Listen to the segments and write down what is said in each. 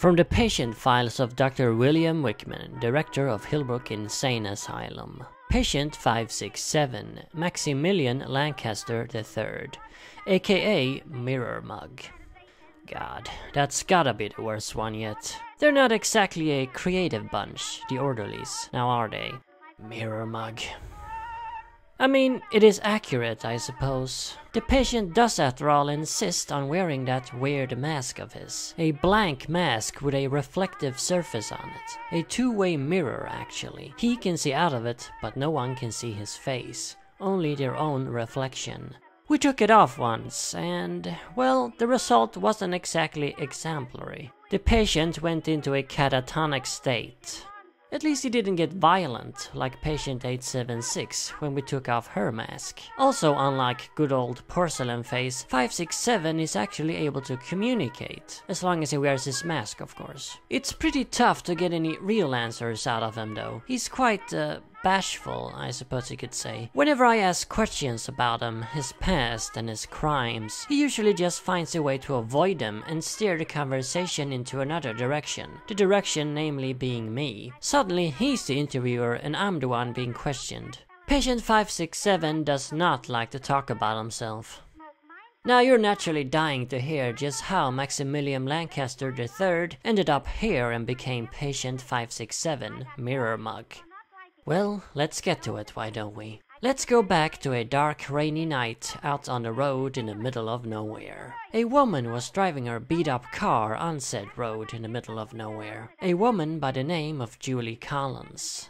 From the patient files of Dr. William Wickman, director of Hillbrook Insane Asylum. Patient 567, Maximilian Lancaster III, aka Mirror Mug. God, that's gotta be the worst one yet. They're not exactly a creative bunch, the orderlies, now are they? Mirror Mug. I mean, it is accurate, I suppose. The patient does after all insist on wearing that weird mask of his. A blank mask with a reflective surface on it. A two-way mirror, actually. He can see out of it, but no one can see his face. Only their own reflection. We took it off once, and, well, the result wasn't exactly exemplary. The patient went into a catatonic state. At least he didn't get violent, like patient 876 when we took off her mask. Also, unlike good old porcelain face, 567 is actually able to communicate, as long as he wears his mask, of course. It's pretty tough to get any real answers out of him though. He's quite, bashful, I suppose you could say. Whenever I ask questions about him, his past and his crimes, he usually just finds a way to avoid them and steer the conversation into another direction. The direction namely being me. Suddenly he's the interviewer and I'm the one being questioned. Patient 567 does not like to talk about himself. Now you're naturally dying to hear just how Maximilian Lancaster III ended up here and became patient 567, Mirror Mug. Well, let's get to it, why don't we? Let's go back to a dark, rainy night out on the road in the middle of nowhere. A woman was driving her beat-up car on said road in the middle of nowhere. A woman by the name of Julie Collins.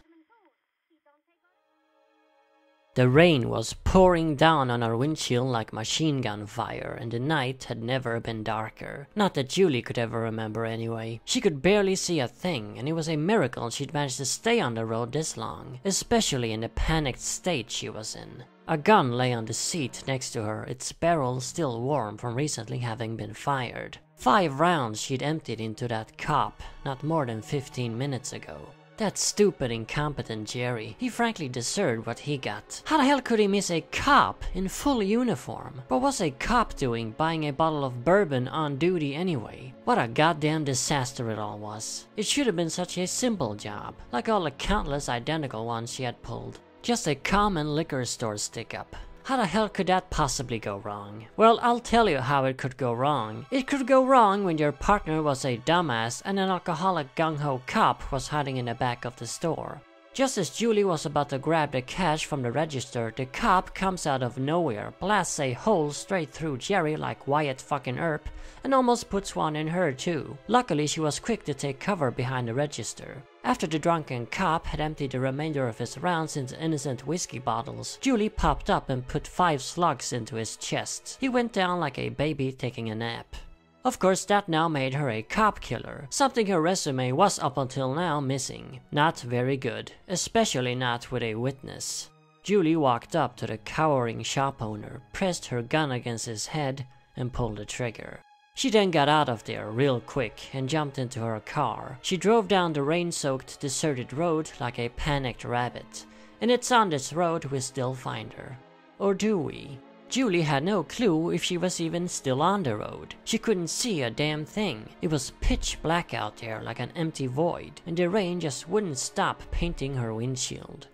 The rain was pouring down on our windshield like machine gun fire, and the night had never been darker. Not that Julie could ever remember anyway. She could barely see a thing, and it was a miracle she'd managed to stay on the road this long, especially in the panicked state she was in. A gun lay on the seat next to her, its barrel still warm from recently having been fired. 5 rounds she'd emptied into that cop not more than 15 minutes ago. That stupid, incompetent Jerry. He frankly deserved what he got. How the hell could he miss a cop in full uniform? What was a cop doing buying a bottle of bourbon on duty anyway? What a goddamn disaster it all was. It should have been such a simple job, like all the countless identical ones she had pulled. Just a common liquor store stick-up. How the hell could that possibly go wrong? Well, I'll tell you how it could go wrong. It could go wrong when your partner was a dumbass and an alcoholic gung-ho cop was hiding in the back of the store. Just as Julie was about to grab the cash from the register, the cop comes out of nowhere, blasts a hole straight through Jerry like Wyatt fucking Earp, and almost puts one in her too. Luckily, she was quick to take cover behind the register. After the drunken cop had emptied the remainder of his rounds into innocent whiskey bottles, Julie popped up and put 5 slugs into his chest. He went down like a baby taking a nap. Of course, that now made her a cop killer, something her resume was up until now missing. Not very good, especially not with a witness. Julie walked up to the cowering shop owner, pressed her gun against his head, and pulled the trigger. She then got out of there real quick and jumped into her car. She drove down the rain-soaked, deserted road like a panicked rabbit. And it's on this road we still find her. Or do we? Julie had no clue if she was even still on the road. She couldn't see a damn thing. It was pitch black out there like an empty void, and the rain just wouldn't stop painting her windshield.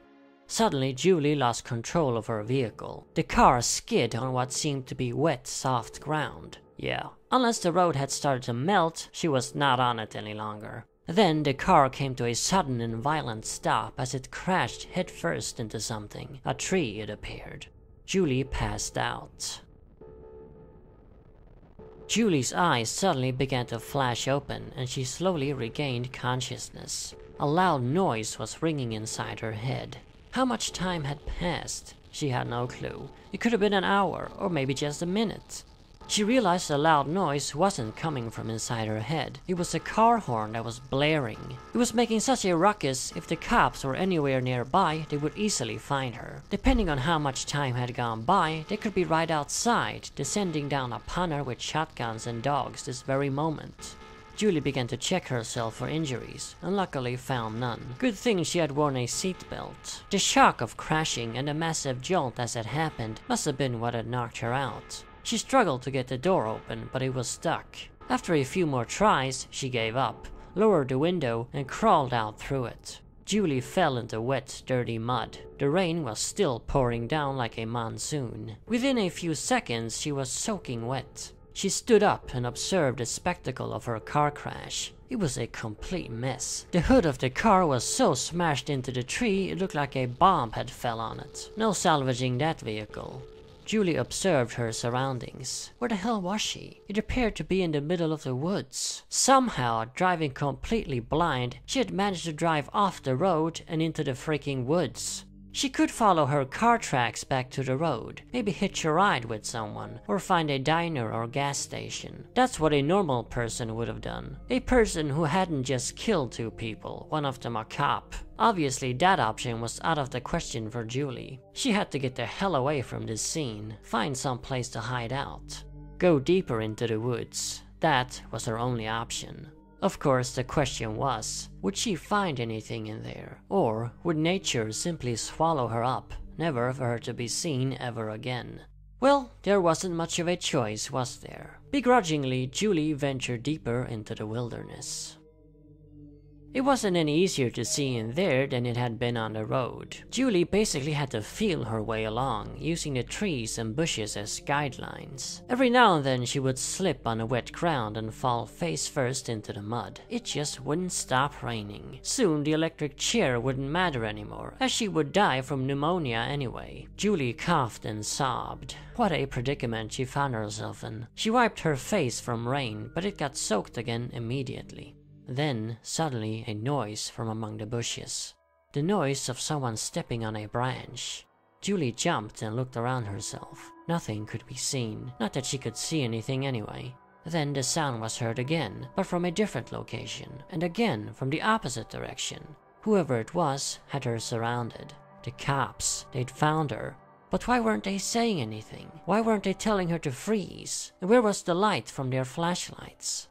Suddenly, Julie lost control of her vehicle. The car skid on what seemed to be wet, soft ground. Yeah, unless the road had started to melt, she was not on it any longer. Then the car came to a sudden and violent stop as it crashed headfirst into something. A tree, it appeared. Julie passed out. Julie's eyes suddenly began to flash open and she slowly regained consciousness. A loud noise was ringing inside her head. How much time had passed? She had no clue. It could have been an hour or maybe just a minute. She realized the loud noise wasn't coming from inside her head. It was a car horn that was blaring. It was making such a ruckus, if the cops were anywhere nearby, they would easily find her. Depending on how much time had gone by, they could be right outside, descending down upon her with shotguns and dogs this very moment. Julie began to check herself for injuries, and luckily found none. Good thing she had worn a seatbelt. The shock of crashing and the massive jolt as it happened must have been what had knocked her out. She struggled to get the door open, but it was stuck. After a few more tries, she gave up, lowered the window, and crawled out through it. Julie fell into wet, dirty mud. The rain was still pouring down like a monsoon. Within a few seconds, she was soaking wet. She stood up and observed the spectacle of her car crash. It was a complete mess. The hood of the car was so smashed into the tree it looked like a bomb had fell on it. No salvaging that vehicle. Julie observed her surroundings. Where the hell was she? It appeared to be in the middle of the woods. Somehow, driving completely blind, she had managed to drive off the road and into the freaking woods. She could follow her car tracks back to the road, maybe hitch a ride with someone, or find a diner or gas station. That's what a normal person would have done. A person who hadn't just killed 2 people, one of them a cop. Obviously, that option was out of the question for Julie. She had to get the hell away from this scene, find some place to hide out. Go deeper into the woods. That was her only option. Of course, the question was, would she find anything in there? Or would nature simply swallow her up, never for her to be seen ever again? Well, there wasn't much of a choice, was there? Begrudgingly, Julie ventured deeper into the wilderness. It wasn't any easier to see in there than it had been on the road. Julie basically had to feel her way along, using the trees and bushes as guidelines. Every now and then she would slip on the wet ground and fall face first into the mud. It just wouldn't stop raining. Soon the electric chair wouldn't matter anymore, as she would die from pneumonia anyway. Julie coughed and sobbed. What a predicament she found herself in. She wiped her face from rain, but it got soaked again immediately. Then, suddenly, a noise from among the bushes. The noise of someone stepping on a branch. Julie jumped and looked around herself. Nothing could be seen, not that she could see anything anyway. Then the sound was heard again, but from a different location, and again from the opposite direction. Whoever it was had her surrounded. The cops, they'd found her. But why weren't they saying anything? Why weren't they telling her to freeze? And where was the light from their flashlights?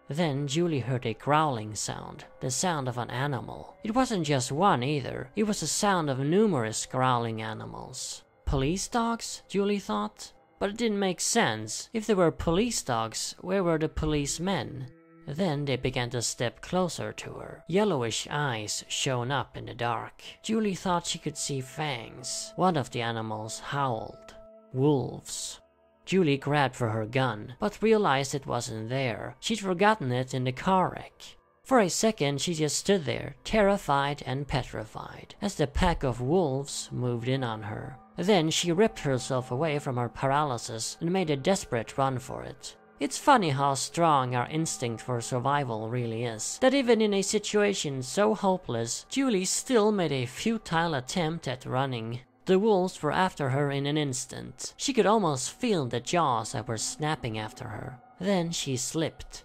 Then Julie heard a growling sound, the sound of an animal. It wasn't just one either, it was the sound of numerous growling animals. Police dogs, Julie thought? But it didn't make sense. If there were police dogs, where were the policemen? Then they began to step closer to her. Yellowish eyes shone up in the dark. Julie thought she could see fangs. One of the animals howled. Wolves. Julie grabbed for her gun, but realized it wasn't there. She'd forgotten it in the car wreck. For a second, she just stood there, terrified and petrified, as the pack of wolves moved in on her. Then she ripped herself away from her paralysis and made a desperate run for it. It's funny how strong our instinct for survival really is, that even in a situation so hopeless, Julie still made a futile attempt at running. The wolves were after her in an instant. She could almost feel the jaws that were snapping after her. Then she slipped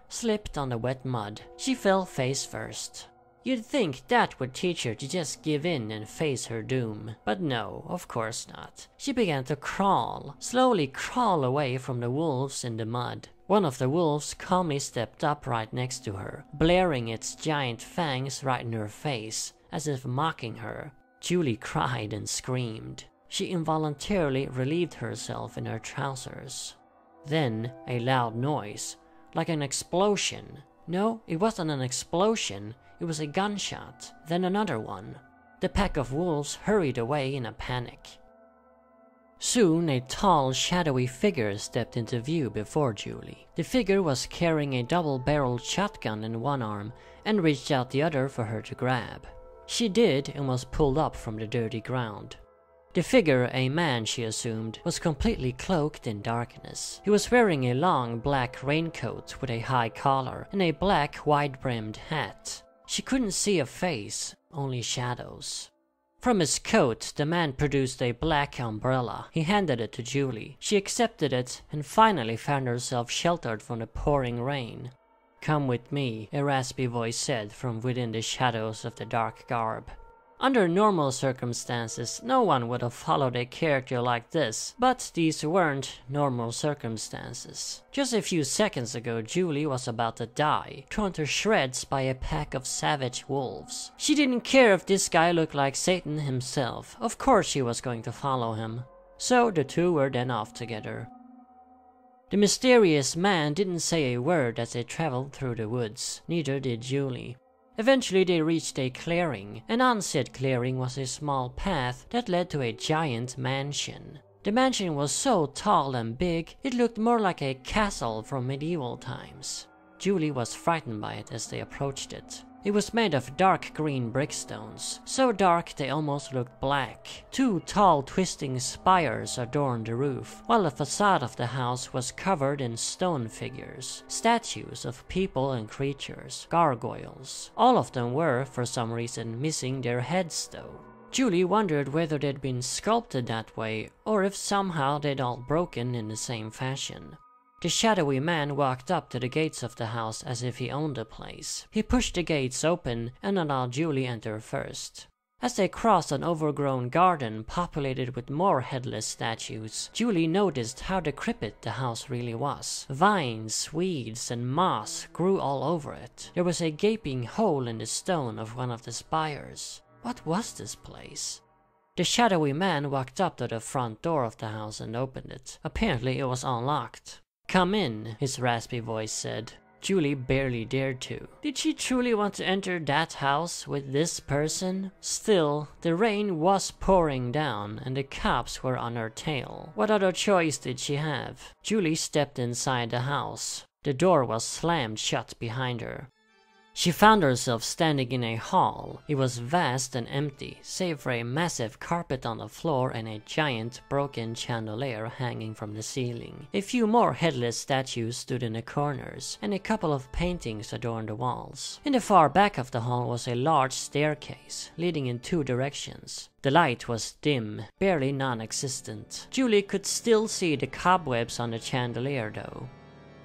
on the wet mud. She fell face first. You'd think that would teach her to just give in and face her doom. But no, of course not. She began to slowly crawl away from the wolves in the mud. One of the wolves calmly stepped up right next to her, blaring its giant fangs right in her face, as if mocking her. Julie cried and screamed. She involuntarily relieved herself in her trousers. Then a loud noise, like an explosion. No, it wasn't an explosion, it was a gunshot. Then another one. The pack of wolves hurried away in a panic. Soon a tall, shadowy figure stepped into view before Julie. The figure was carrying a double-barreled shotgun in one arm and reached out the other for her to grab. She did and was pulled up from the dirty ground. The figure, a man she assumed, was completely cloaked in darkness. He was wearing a long black raincoat with a high collar and a black wide-brimmed hat. She couldn't see a face, only shadows. From his coat, the man produced a black umbrella. He handed it to Julie. She accepted it and finally found herself sheltered from the pouring rain. "Come with me," a raspy voice said from within the shadows of the dark garb. Under normal circumstances, no one would have followed a character like this, but these weren't normal circumstances. Just a few seconds ago, Julie was about to die, torn to shreds by a pack of savage wolves. She didn't care if this guy looked like Satan himself. Of course she was going to follow him. So the two were then off together. The mysterious man didn't say a word as they traveled through the woods, neither did Julie. Eventually they reached a clearing, and on said clearing was a small path that led to a giant mansion. The mansion was so tall and big, it looked more like a castle from medieval times. Julie was frightened by it as they approached it. It was made of dark green brickstones, so dark they almost looked black. 2 tall twisting spires adorned the roof, while the facade of the house was covered in stone figures, statues of people and creatures, gargoyles. All of them were, for some reason, missing their heads though. Julie wondered whether they'd been sculpted that way, or if somehow they'd all broken in the same fashion. The shadowy man walked up to the gates of the house as if he owned the place. He pushed the gates open and allowed Julie enter first. As they crossed an overgrown garden populated with more headless statues, Julie noticed how decrepit the house really was. Vines, weeds, and moss grew all over it. There was a gaping hole in the stone of one of the spires. What was this place? The shadowy man walked up to the front door of the house and opened it. Apparently it was unlocked. "Come in," his raspy voice said. Julie barely dared to. Did she truly want to enter that house with this person? Still, the rain was pouring down and the cops were on her tail. What other choice did she have? Julie stepped inside the house. The door was slammed shut behind her. She found herself standing in a hall. It was vast and empty, save for a massive carpet on the floor and a giant broken chandelier hanging from the ceiling. A few more headless statues stood in the corners, and a couple of paintings adorned the walls. In the far back of the hall was a large staircase, leading in 2 directions. The light was dim, barely non-existent. Julie could still see the cobwebs on the chandelier though.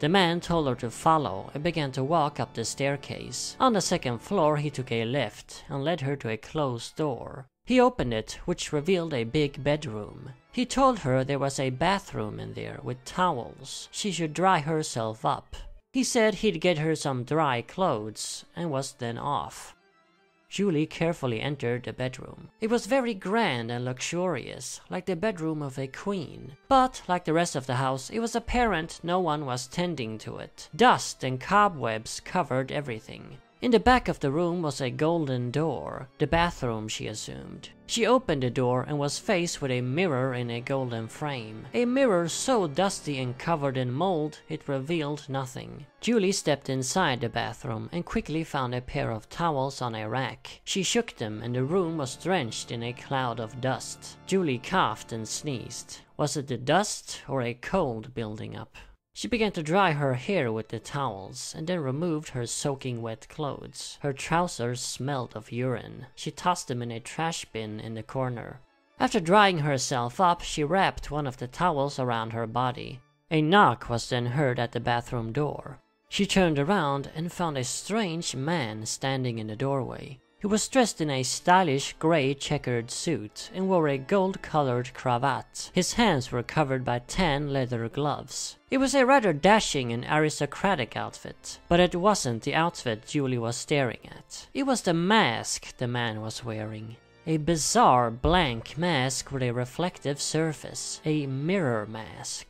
The man told her to follow and began to walk up the staircase. On the 2nd floor he took a lift and led her to a closed door. He opened it, which revealed a big bedroom. He told her there was a bathroom in there with towels. She should dry herself up. He said he'd get her some dry clothes and was then off. Julie carefully entered the bedroom. It was very grand and luxurious, like the bedroom of a queen. But, like the rest of the house, it was apparent no one was tending to it. Dust and cobwebs covered everything. In the back of the room was a golden door, the bathroom she assumed. She opened the door and was faced with a mirror in a golden frame. A mirror so dusty and covered in mold it revealed nothing. Julie stepped inside the bathroom and quickly found a pair of towels on a rack. She shook them and the room was drenched in a cloud of dust. Julie coughed and sneezed. Was it the dust or a cold building up? She began to dry her hair with the towels, and then removed her soaking wet clothes. Her trousers smelled of urine. She tossed them in a trash bin in the corner. After drying herself up, she wrapped one of the towels around her body. A knock was then heard at the bathroom door. She turned around and found a strange man standing in the doorway. He was dressed in a stylish grey checkered suit and wore a gold-colored cravat. His hands were covered by tan leather gloves. It was a rather dashing and aristocratic outfit, but it wasn't the outfit Julie was staring at. It was the mask the man was wearing. A bizarre blank mask with a reflective surface. A mirror mask.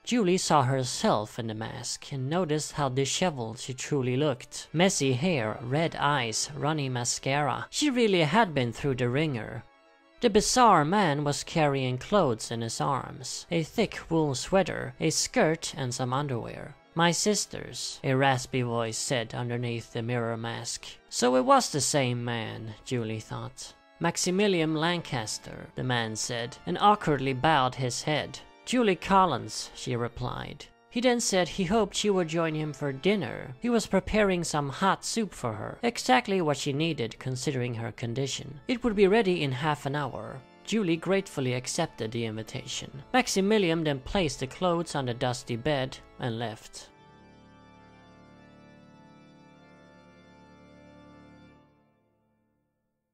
Julie saw herself in the mask and noticed how disheveled she truly looked. Messy hair, red eyes, runny mascara. She really had been through the ringer. The bizarre man was carrying clothes in his arms. A thick wool sweater, a skirt, and some underwear. "My sister's," a raspy voice said underneath the mirror mask. So it was the same man, Julie thought. "Maximilian Lancaster," the man said, and awkwardly bowed his head. "Julie Collins," she replied. He then said he hoped she would join him for dinner. He was preparing some hot soup for her, exactly what she needed considering her condition. It would be ready in half an hour. Julie gratefully accepted the invitation. Maximilian then placed the clothes on the dusty bed and left.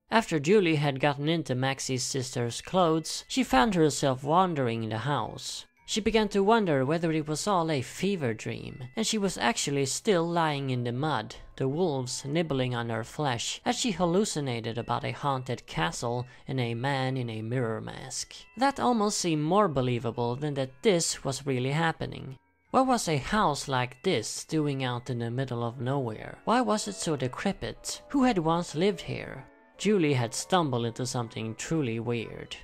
After Julie had gotten into Maxie's sister's clothes, she found herself wandering in the house. She began to wonder whether it was all a fever dream, and she was actually still lying in the mud, the wolves nibbling on her flesh, as she hallucinated about a haunted castle and a man in a mirror mask. That almost seemed more believable than that this was really happening. What was a house like this doing out in the middle of nowhere? Why was it so decrepit? Who had once lived here? Julie had stumbled into something truly weird.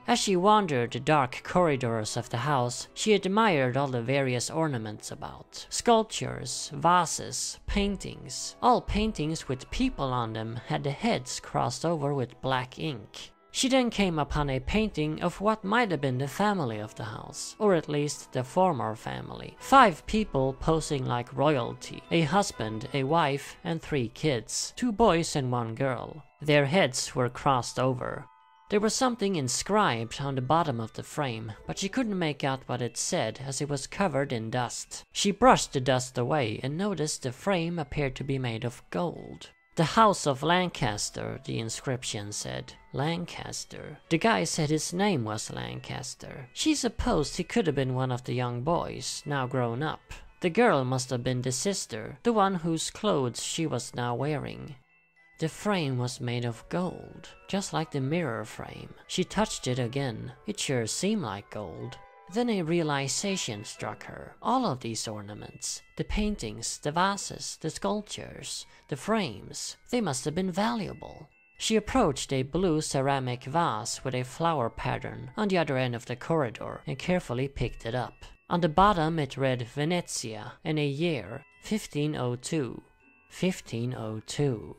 As she wandered the dark corridors of the house, she admired all the various ornaments about. Sculptures, vases, paintings. All paintings with people on them had the heads crossed over with black ink. She then came upon a painting of what might have been the family of the house, or at least the former family. 5 people posing like royalty, a husband, a wife, and 3 kids, 2 boys and 1 girl. Their heads were crossed over. There was something inscribed on the bottom of the frame, but she couldn't make out what it said as it was covered in dust. She brushed the dust away and noticed the frame appeared to be made of gold. The House of Lancaster, the inscription said. Lancaster. The guy said his name was Lancaster. She supposed he could have been one of the young boys, now grown up. The girl must have been the sister, the one whose clothes she was now wearing. The frame was made of gold, just like the mirror frame. She touched it again. It sure seemed like gold. Then a realization struck her. All of these ornaments, the paintings, the vases, the sculptures, the frames, they must have been valuable. She approached a blue ceramic vase with a flower pattern on the other end of the corridor and carefully picked it up. On the bottom it read Venezia and a year, 1502. 1502.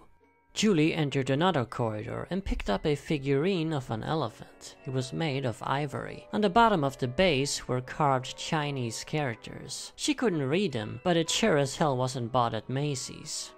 Julie entered another corridor and picked up a figurine of an elephant. It was made of ivory. On the bottom of the base were carved Chinese characters. She couldn't read them, but it sure as hell wasn't bought at Macy's.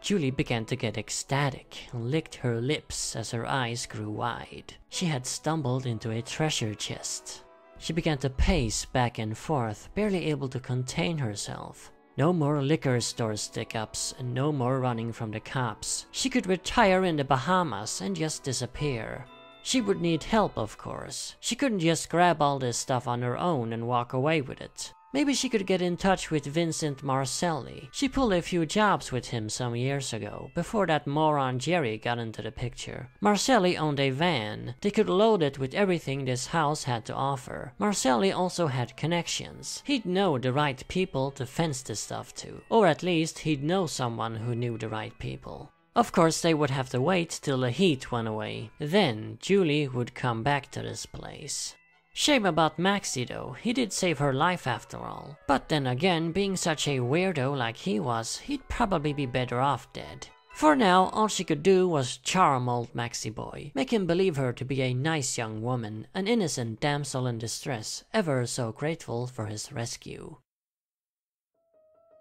Julie began to get ecstatic and licked her lips as her eyes grew wide. She had stumbled into a treasure chest. She began to pace back and forth, barely able to contain herself. No more liquor store stick-ups and no more running from the cops. She could retire in the Bahamas and just disappear. She would need help, of course. She couldn't just grab all this stuff on her own and walk away with it. Maybe she could get in touch with Vincent Marcelli. She pulled a few jobs with him some years ago, before that moron Jerry got into the picture. Marcelli owned a van. They could load it with everything this house had to offer. Marcelli also had connections. He'd know the right people to fence the stuff to. Or at least he'd know someone who knew the right people. Of course they would have to wait till the heat went away. Then Julie would come back to this place. Shame about Maxie though, he did save her life after all. But then again, being such a weirdo like he was, he'd probably be better off dead. For now, all she could do was charm old Maxie boy, make him believe her to be a nice young woman, an innocent damsel in distress, ever so grateful for his rescue.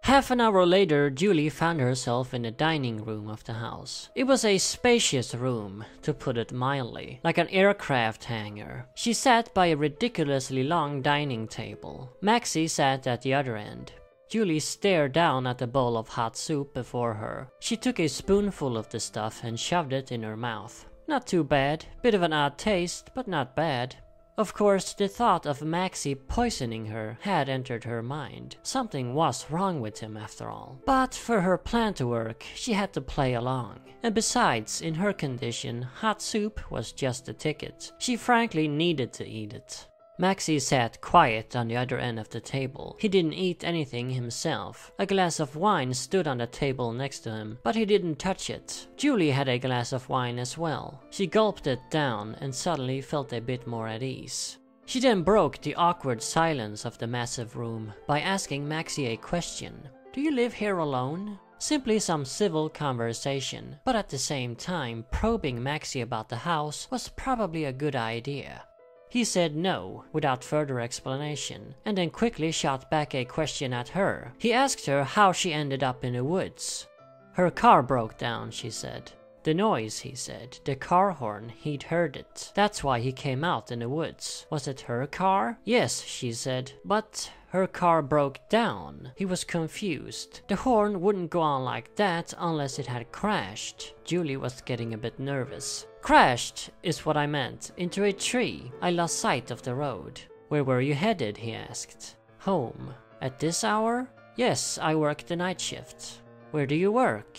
Half an hour later, Julie found herself in the dining room of the house. It was a spacious room, to put it mildly, like an aircraft hangar. She sat by a ridiculously long dining table. Maxie sat at the other end. Julie stared down at the bowl of hot soup before her. She took a spoonful of the stuff and shoved it in her mouth. Not too bad, bit of an odd taste, but not bad. Of course, the thought of Maxie poisoning her had entered her mind. Something was wrong with him after all. But for her plan to work, she had to play along. And besides, in her condition, hot soup was just the ticket. She frankly needed to eat it. Maxie sat quiet on the other end of the table. He didn't eat anything himself. A glass of wine stood on the table next to him, but he didn't touch it. Julie had a glass of wine as well. She gulped it down and suddenly felt a bit more at ease. She then broke the awkward silence of the massive room by asking Maxie a question. "Do you live here alone?" Simply some civil conversation, but at the same time, probing Maxie about the house was probably a good idea. He said no, without further explanation, and then quickly shot back a question at her. He asked her how she ended up in the woods. "Her car broke down," she said. "The noise," he said, "the car horn, he'd heard it. That's why he came out in the woods." "Was it her car?" "Yes," she said, "but her car broke down." He was confused. The horn wouldn't go on like that unless it had crashed. Julie was getting a bit nervous. "Crashed is what I meant. Into a tree. I lost sight of the road." "Where were you headed?" he asked. "Home." "At this hour?" "Yes, I work the night shift." "Where do you work?"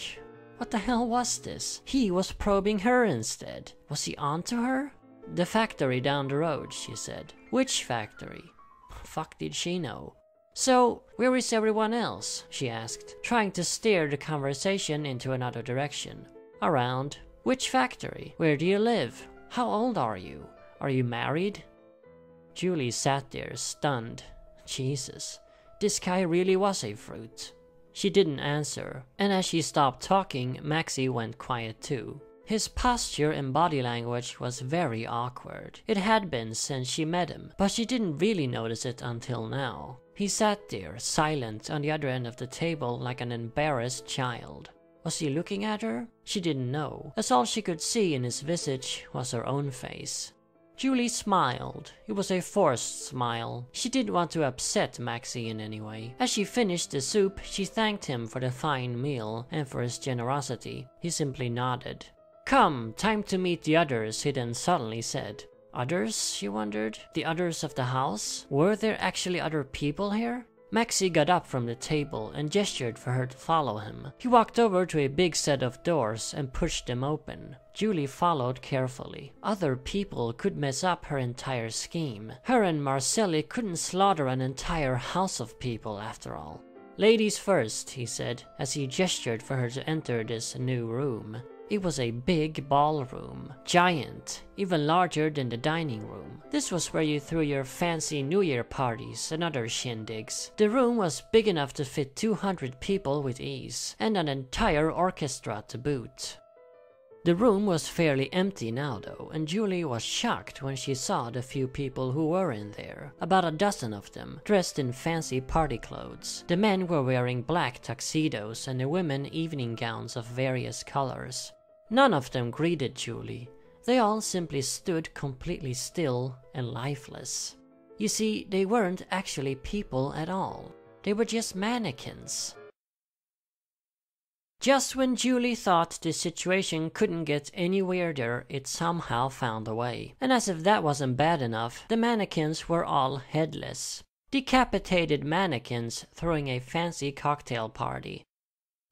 What the hell was this? He was probing her instead. Was he onto her? "The factory down the road," she said. "Which factory?" Fuck did she know? "So, where is everyone else?" she asked, trying to steer the conversation into another direction. "Around. Which factory? Where do you live? How old are you? Are you married?" Julie sat there, stunned. Jesus, this guy really was a fruit. She didn't answer, and as she stopped talking, Maxie went quiet too. His posture and body language was very awkward. It had been since she met him, but she didn't really notice it until now. He sat there, silent on the other end of the table like an embarrassed child. Was he looking at her? She didn't know, as all she could see in his visage was her own face. Julie smiled. It was a forced smile. She didn't want to upset Maxie in any way. As she finished the soup, she thanked him for the fine meal and for his generosity. He simply nodded. "Come, time to meet the others," he then suddenly said. Others, she wondered? The others of the house? Were there actually other people here? Maxie got up from the table and gestured for her to follow him. He walked over to a big set of doors and pushed them open. Julie followed carefully. Other people could mess up her entire scheme. Her and Marcelli couldn't slaughter an entire house of people after all. "Ladies first," he said, as he gestured for her to enter this new room. It was a big ballroom, giant, even larger than the dining room. This was where you threw your fancy New Year parties and other shindigs. The room was big enough to fit 200 people with ease, and an entire orchestra to boot. The room was fairly empty now though, and Julie was shocked when she saw the few people who were in there. About a dozen of them, dressed in fancy party clothes. The men were wearing black tuxedos and the women evening gowns of various colors. None of them greeted Julie. They all simply stood completely still and lifeless. You see, they weren't actually people at all. They were just mannequins. Just when Julie thought the situation couldn't get any weirder, it somehow found a way. And as if that wasn't bad enough, the mannequins were all headless. Decapitated mannequins throwing a fancy cocktail party.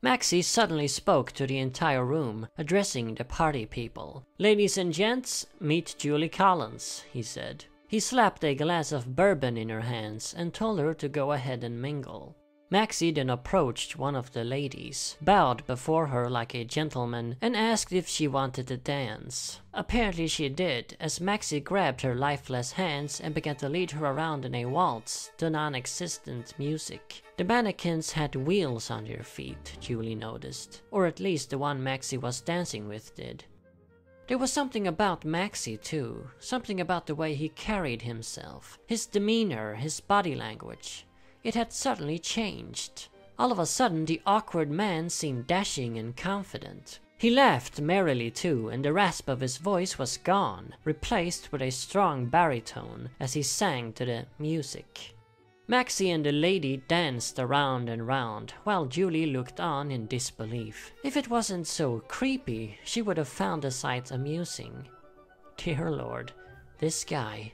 Maxie suddenly spoke to the entire room, addressing the party people. "Ladies and gents, meet Julie Collins," he said. He slapped a glass of bourbon in her hands and told her to go ahead and mingle. Maxie then approached one of the ladies, bowed before her like a gentleman, and asked if she wanted to dance. Apparently she did, as Maxie grabbed her lifeless hands and began to lead her around in a waltz to non-existent music. The mannequins had wheels on their feet, Julie noticed, or at least the one Maxie was dancing with did. There was something about Maxie too, something about the way he carried himself, his demeanor, his body language. It had suddenly changed. All of a sudden, the awkward man seemed dashing and confident. He laughed merrily too, and the rasp of his voice was gone, replaced with a strong baritone as he sang to the music. Maxie and the lady danced around and round, while Julie looked on in disbelief. If it wasn't so creepy, she would have found the sight amusing. Dear Lord, this guy.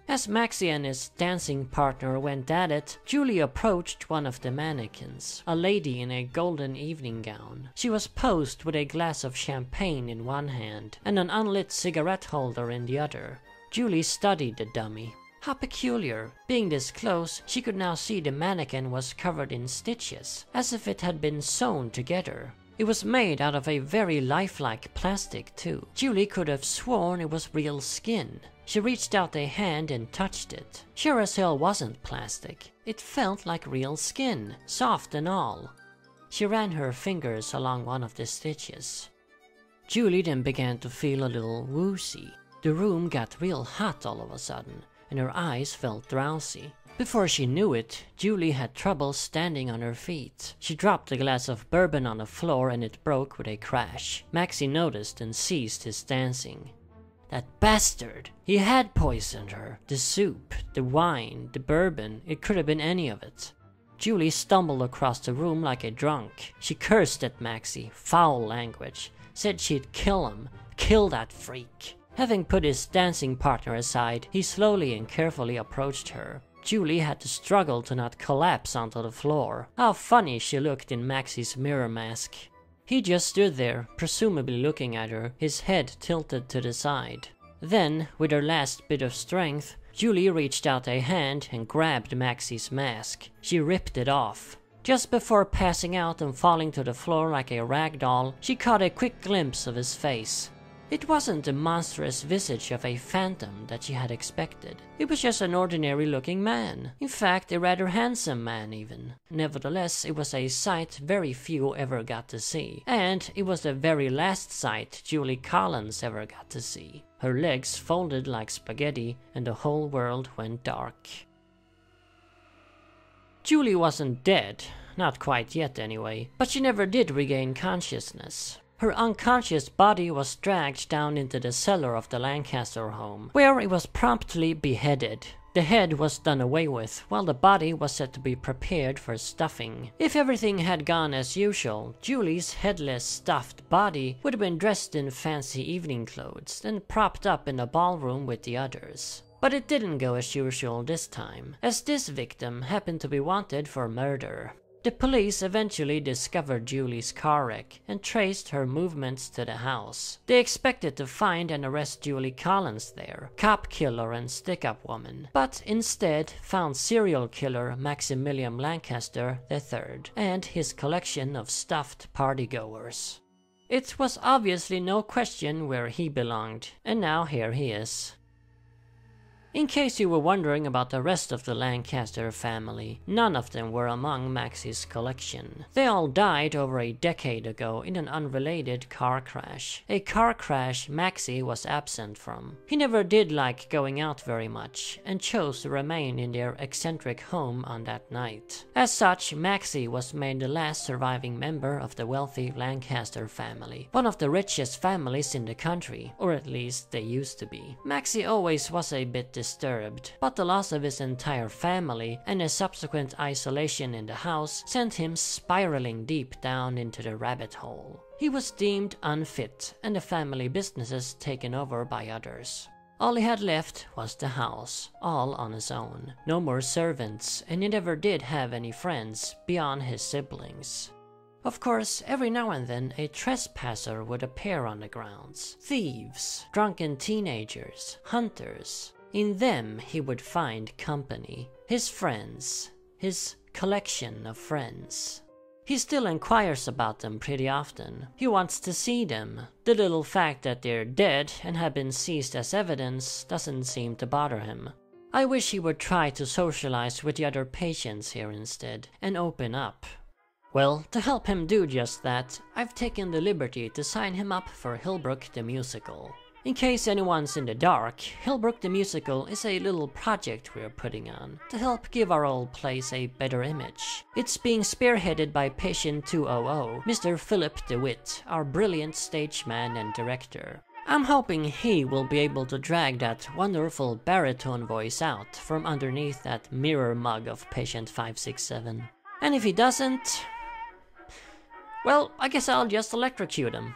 As Maxie and his dancing partner went at it, Julie approached one of the mannequins, a lady in a golden evening gown. She was posed with a glass of champagne in one hand and an unlit cigarette holder in the other. Julie studied the dummy. How peculiar. Being this close, she could now see the mannequin was covered in stitches, as if it had been sewn together. It was made out of a very lifelike plastic too. Julie could have sworn it was real skin. She reached out a hand and touched it. Sure as hell wasn't plastic. It felt like real skin, soft and all. She ran her fingers along one of the stitches. Julie then began to feel a little woozy. The room got real hot all of a sudden, and her eyes felt drowsy. Before she knew it, Julie had trouble standing on her feet. She dropped a glass of bourbon on the floor and it broke with a crash. Maxie noticed and ceased his dancing. That bastard! He had poisoned her. The soup, the wine, the bourbon, it could have been any of it. Julie stumbled across the room like a drunk. She cursed at Maxie, foul language, said she'd kill him, kill that freak. Having put his dancing partner aside, he slowly and carefully approached her. Julie had to struggle to not collapse onto the floor. How funny she looked in Maxie's mirror mask. He just stood there, presumably looking at her, his head tilted to the side. Then, with her last bit of strength, Julie reached out a hand and grabbed Maxie's mask. She ripped it off. Just before passing out and falling to the floor like a rag doll, she caught a quick glimpse of his face. It wasn't the monstrous visage of a phantom that she had expected. It was just an ordinary-looking man. In fact, a rather handsome man even. Nevertheless, it was a sight very few ever got to see. And it was the very last sight Julie Collins ever got to see. Her legs folded like spaghetti, and the whole world went dark. Julie wasn't dead. Not quite yet anyway. But she never did regain consciousness. Her unconscious body was dragged down into the cellar of the Lancaster home, where it was promptly beheaded. The head was done away with, while the body was said to be prepared for stuffing. If everything had gone as usual, Julie's headless, stuffed body would have been dressed in fancy evening clothes, then propped up in a ballroom with the others. But it didn't go as usual this time, as this victim happened to be wanted for murder. The police eventually discovered Julie's car wreck and traced her movements to the house. They expected to find and arrest Julie Collins there, cop killer and stick-up woman, but instead found serial killer Maximilian Lancaster III and his collection of stuffed partygoers. It was obviously no question where he belonged, and now here he is. In case you were wondering about the rest of the Lancaster family, none of them were among Maxie's collection. They all died over a decade ago in an unrelated car crash. A car crash Maxie was absent from. He never did like going out very much, and chose to remain in their eccentric home on that night. As such, Maxie was made the last surviving member of the wealthy Lancaster family, one of the richest families in the country, or at least they used to be. Maxie always was a bit disturbed, but the loss of his entire family and his subsequent isolation in the house sent him spiraling deep down into the rabbit hole. He was deemed unfit and the family businesses taken over by others. All he had left was the house, all on his own. No more servants, and he never did have any friends beyond his siblings. Of course, every now and then a trespasser would appear on the grounds. Thieves, drunken teenagers, hunters. In them he would find company, his friends, his collection of friends. He still inquires about them pretty often. He wants to see them. The little fact that they're dead and have been seized as evidence doesn't seem to bother him. I wish he would try to socialize with the other patients here instead and open up. Well, to help him do just that, I've taken the liberty to sign him up for Hillbrook the Musical. In case anyone's in the dark, Hillbrook the Musical is a little project we're putting on to help give our old place a better image. It's being spearheaded by Patient 200, Mr. Philip DeWitt, our brilliant stage man and director. I'm hoping he will be able to drag that wonderful baritone voice out from underneath that mirror mug of Patient 567. And if he doesn't, well, I guess I'll just electrocute him.